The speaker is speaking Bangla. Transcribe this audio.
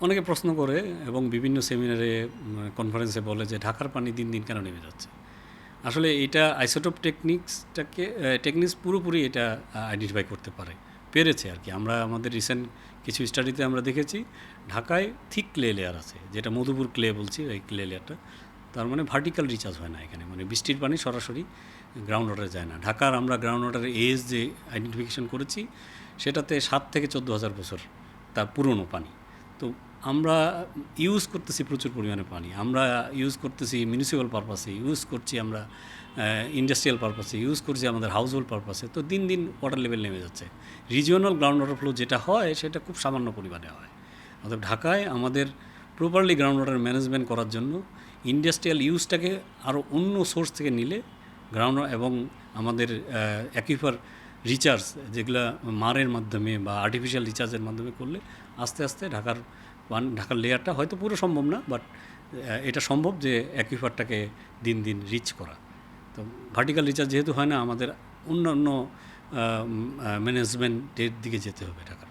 অনেকে প্রশ্ন করে এবং বিভিন্ন সেমিনারে কনফারেন্সে বলে যে ঢাকার পানি দিন দিন কেন নেমে যাচ্ছে। আসলে এটা আইসোটোপ টেকনিক্স পুরোপুরি এটা আইডেন্টিফাই করতে পেরেছে আর কি। আমরা আমাদের রিসেন্ট কিছু স্টাডিতে আমরা দেখেছি ঢাকায় থিক ক্লে লেয়ার আছে, যেটা মধুপুর ক্লে বলছি, এই ক্লে লেয়ারটা। তার মানে ভার্টিক্যাল রিচার্জ হয় না এখানে, মানে বৃষ্টির পানি সরাসরি গ্রাউন্ড ওয়াটারে যায় না। ঢাকার আমরা গ্রাউন্ড ওয়াটারের এজ যে আইডেন্টিফিকেশন করেছি সেটাতে 7 থেকে 14,000 বছর তার পুরনো পানি। তো আমরা ইউজ করতেছি প্রচুর পরিমাণে পানি, আমরা ইউজ করতেছি মিউনিসিপ্যাল পারপাসে, ইউজ করছি আমরা ইন্ডাস্ট্রিয়াল পারপাসে, ইউজ করছি আমাদের হাউস হোল্ড পারপাসে। তো দিন দিন ওয়াটার লেভেল নেমে যাচ্ছে। রিজিওনাল গ্রাউন্ড ওয়াটার ফ্লো যেটা হয় সেটা খুব সামান্য পরিমাণে হয়। অর্থাৎ ঢাকায় আমাদের প্রপারলি গ্রাউন্ড ওয়াটার ম্যানেজমেন্ট করার জন্য ইন্ডাস্ট্রিয়াল ইউজটাকে আরও অন্য সোর্স থেকে নিলে গ্রাউন্ড এবং আমাদের অ্যাকুইফার রিচার্জ যেগুলো মারের মাধ্যমে বা আর্টিফিশিয়াল রিচার্জের মাধ্যমে করলে আস্তে আস্তে ঢাকার লেয়ারটা হয়তো পুরো সম্ভব না, বাট এটা সম্ভব যে অ্যাকুইফারটাকে দিন দিন রিচ করা। তো ভার্টিক্যাল রিচার্জ যেহেতু হয় না, আমাদের অন্য ম্যানেজমেন্টের দিকে যেতে হবে ঢাকার।